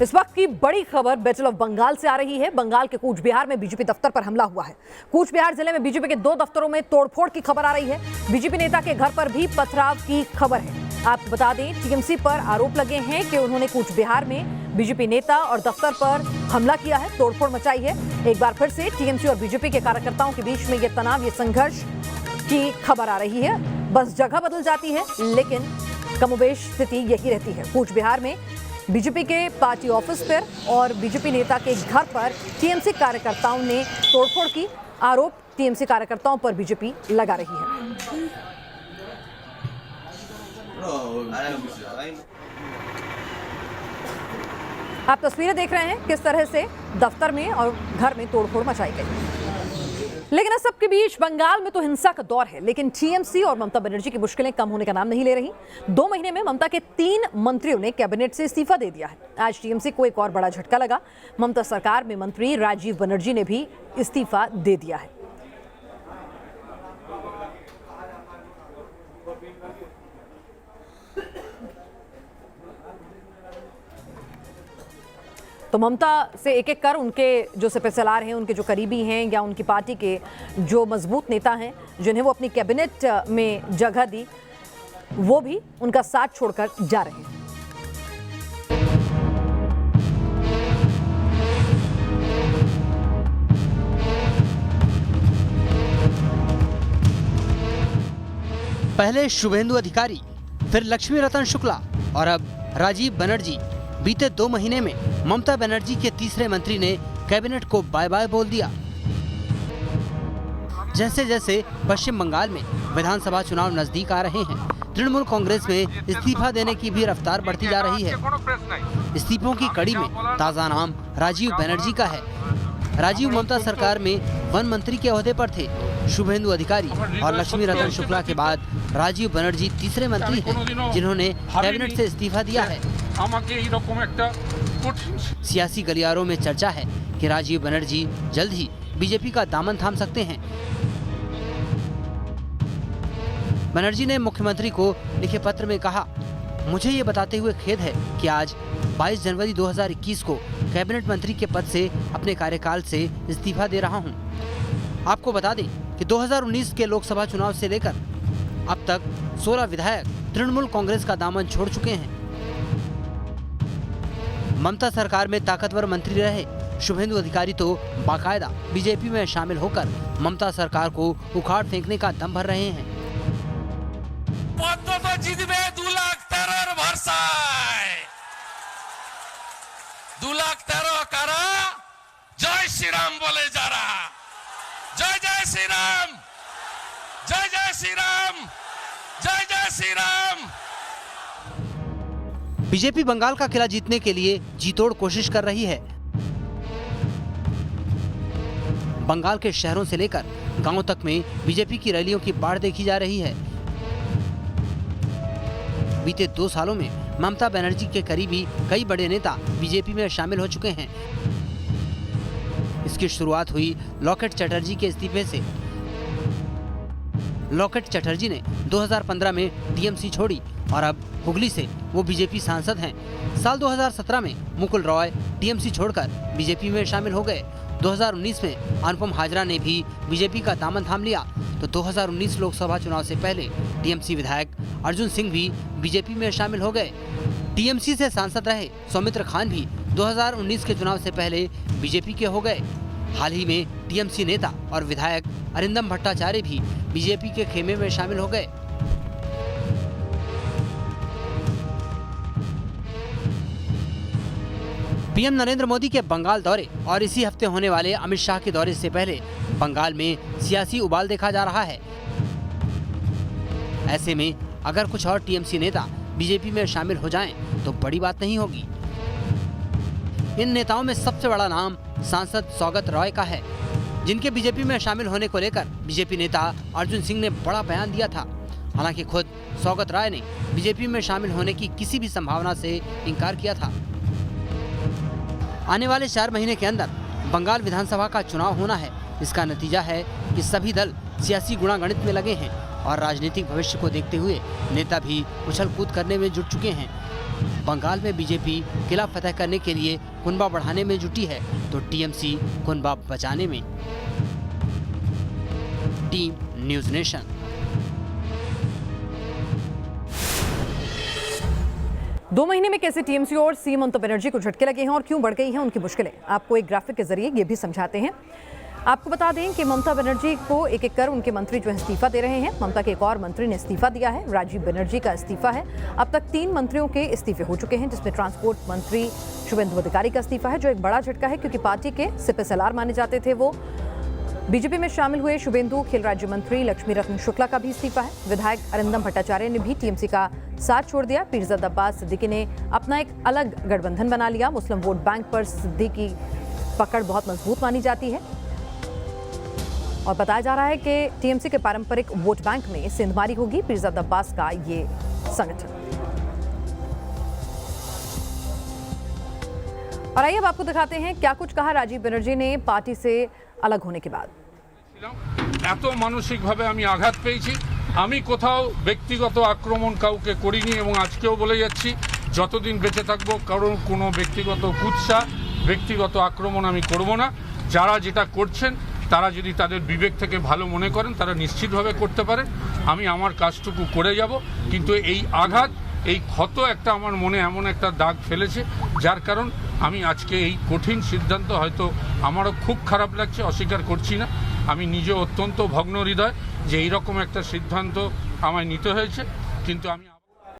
इस वक्त की बड़ी खबर बैटल ऑफ बंगाल से आ रही है। बंगाल के कूच बिहार में बीजेपी दफ्तर पर हमला हुआ है। कूच बिहार जिले में बीजेपी के 2 दफ्तरों में तोड़फोड़ की खबर आ रही है। बीजेपी नेता के घर पर भी पथराव की खबर है। आपको बता दें, टीएमसी पर आरोप लगे हैं कि उन्होंने कूच बिहार में बीजेपी नेता और दफ्तर पर हमला किया है, तोड़फोड़ मचाई है। एक बार फिर से टीएमसी और बीजेपी के कार्यकर्ताओं के बीच में यह तनाव, ये संघर्ष की खबर आ रही है। बस जगह बदल जाती है, लेकिन कमोबेश स्थिति यही रहती है। कूच बिहार में बीजेपी के पार्टी ऑफिस पर और बीजेपी नेता के घर पर टीएमसी कार्यकर्ताओं ने तोड़फोड़ की। आरोप टीएमसी कार्यकर्ताओं पर बीजेपी लगा रही है। आप तस्वीरें देख रहे हैं किस तरह से दफ्तर में और घर में तोड़फोड़ मचाई गई। लेकिन इस सब के बीच बंगाल में तो हिंसा का दौर है, लेकिन टीएमसी और ममता बनर्जी की मुश्किलें कम होने का नाम नहीं ले रही। 2 महीने में ममता के 3 मंत्रियों ने कैबिनेट से इस्तीफा दे दिया है। आज टीएमसी को एक और बड़ा झटका लगा। ममता सरकार में मंत्री राजीव बनर्जी ने भी इस्तीफा दे दिया है। तो ममता से एक एक कर उनके जो सिपहसालार हैं, उनके जो करीबी हैं या उनकी पार्टी के जो मजबूत नेता हैं, जिन्हें वो अपनी कैबिनेट में जगह दी, वो भी उनका साथ छोड़कर जा रहे हैं। पहले शुभेंदु अधिकारी, फिर लक्ष्मी रतन शुक्ला और अब राजीव बनर्जी। बीते 2 महीने में ममता बनर्जी के तीसरे मंत्री ने कैबिनेट को बाय बाय बोल दिया। जैसे जैसे पश्चिम बंगाल में विधानसभा चुनाव नजदीक आ रहे हैं, तृणमूल कांग्रेस में इस्तीफा देने की भी रफ्तार बढ़ती जा रही है। इस्तीफों की कड़ी में ताजा नाम राजीव बनर्जी का है। राजीव ममता सरकार में वन मंत्री के ओहदे पर थे। शुभेंदु अधिकारी और लक्ष्मी रतन शुक्ला के बाद राजीव बनर्जी तीसरे मंत्री हैं, जिन्होंने कैबिनेट से इस्तीफा दिया है। सियासी गलियारों में चर्चा है कि राजीव बनर्जी जल्द ही बीजेपी का दामन थाम सकते हैं। बनर्जी ने मुख्यमंत्री को लिखे पत्र में कहा, मुझे ये बताते हुए खेद है कि आज 22 जनवरी 2021 को कैबिनेट मंत्री के पद से अपने कार्यकाल से इस्तीफा दे रहा हूँ। आपको बता दें कि 2019 के लोकसभा चुनाव से लेकर अब तक 16 विधायक तृणमूल कांग्रेस का दामन छोड़ चुके हैं। ममता सरकार में ताकतवर मंत्री रहे शुभेंदु अधिकारी तो बाकायदा बीजेपी में शामिल होकर ममता सरकार को उखाड़ फेंकने का दम भर रहे हैं। जय श्री राम बोले जा रहा, जय जय श्री राम, जय जय श्री राम, जय जय श्री राम। बीजेपी बंगाल का किला जीतने के लिए जीतोड़ कोशिश कर रही है। बंगाल के शहरों से लेकर गांवों तक में बीजेपी की रैलियों की बाढ़ देखी जा रही है। बीते 2 सालों में ममता बनर्जी के करीबी कई बड़े नेता बीजेपी में शामिल हो चुके हैं। इसकी शुरुआत हुई लॉकेट चटर्जी के इस्तीफे से। लॉकेट चटर्जी ने 2015 में टीएमसी छोड़ी और अब हुगली से वो बीजेपी सांसद हैं। साल 2017 में मुकुल रॉय टीएमसी छोड़कर बीजेपी में शामिल हो गए। 2019 में अनुपम हाजरा ने भी बीजेपी का दामन थाम लिया। तो 2019 लोकसभा चुनाव से पहले टीएमसी विधायक अर्जुन सिंह भी बीजेपी में शामिल हो गए। टीएमसी से सांसद रहे सौमित्र खान भी 2019 के चुनाव से पहले बीजेपी के हो गए। हाल ही में टीएमसी नेता और विधायक अरिंदम भट्टाचार्य भी बीजेपी के खेमे में शामिल हो गए। पीएम नरेंद्र मोदी के बंगाल दौरे और इसी हफ्ते होने वाले अमित शाह के दौरे से पहले बंगाल में सियासी उबाल देखा जा रहा है। ऐसे में अगर कुछ और टीएमसी नेता बीजेपी में शामिल हो जाएं, तो बड़ी बात नहीं होगी। इन नेताओं में सबसे बड़ा नाम सांसद सौगत रॉय का है, जिनके बीजेपी में शामिल होने को लेकर बीजेपी नेता अर्जुन सिंह ने बड़ा बयान दिया था। हालांकि खुद सौगत रॉय ने बीजेपी में शामिल होने की किसी भी संभावना से इनकार किया था। आने वाले 4 महीने के अंदर बंगाल विधानसभा का चुनाव होना है। इसका नतीजा है कि सभी दल सियासी गुणागणित में लगे हैं और राजनीतिक भविष्य को देखते हुए नेता भी उछल कूद करने में जुट चुके हैं। बंगाल में बीजेपी किला फतह करने के लिए कुनबा बढ़ाने में जुटी है तो टीएमसी कुनबा बचाने में। Team news nation. दो महीने में कैसे टीएमसी और सीएम ममता बनर्जी को झटके लगे हैं और क्यों बढ़ गई हैं उनकी मुश्किलें, आपको एक ग्राफिक के जरिए ये भी समझाते हैं। आपको बता दें कि ममता बनर्जी को एक एक कर उनके मंत्री जो है इस्तीफा दे रहे हैं। ममता के एक और मंत्री ने इस्तीफा दिया है, राजीव बनर्जी का इस्तीफा है। अब तक 3 मंत्रियों के इस्तीफे हो चुके हैं, जिसमें ट्रांसपोर्ट मंत्री शुभेंदु अधिकारी का इस्तीफा है, जो एक बड़ा झटका है क्योंकि पार्टी के सिपहसालार माने जाते थे। वो बीजेपी में शामिल हुए शुभेंदु। खेल राज्य मंत्री लक्ष्मी रत्न शुक्ला का भी इस्तीफा है। विधायक अरिंदम भट्टाचार्य ने भी टीएमसी का साथ छोड़ दिया। पीरजादा अब्बास सिद्दीकी ने अपना एक अलग गठबंधन बना लिया। मुस्लिम वोट बैंक पर सिद्दीकी पकड़ बहुत मजबूत मानी जाती है और बताया जा रहा है कि टीएमसी के पारंपरिक वोट बैंक में सिंधमारी होगी पीरजादा अब्बास का ये संगठन। और आइए अब आपको दिखाते हैं क्या कुछ कहा राजीव बनर्जी ने पार्टी से अलग होने के बाद। এত মানসিকভাবে আমি আঘাত পেয়েছি, আমি কোথাও ব্যক্তিগত আক্রমণ কাউকে করিনি এবং আজকেও বলে যাচ্ছি যতদিন বেঁচে থাকবো কারণ কোনো ব্যক্তিগত কুৎসা ব্যক্তিগত আক্রমণ আমি করব না। যারা যেটা করছেন তারা যদি তাদের বিবেক থেকে ভালো মনে করেন তারা নিশ্চিতভাবে করতে পারেন। আমি আমার কাজটুকু করে যাব, কিন্তু এই আঘাত এই ক্ষত একটা আমার মনে এমন একটা দাগ ফেলেছে যার কারণ আমি আজকে এই কঠিন সিদ্ধান্ত, হয়তো আমারও খুব খারাপ লাগছে, অস্বীকার করছি না। আমি নিজে অত্যন্ত ভগ্ন হৃদয় যে এইরকম একটা সিদ্ধান্ত আমায় নিতে হয়েছে, কিন্তু আমি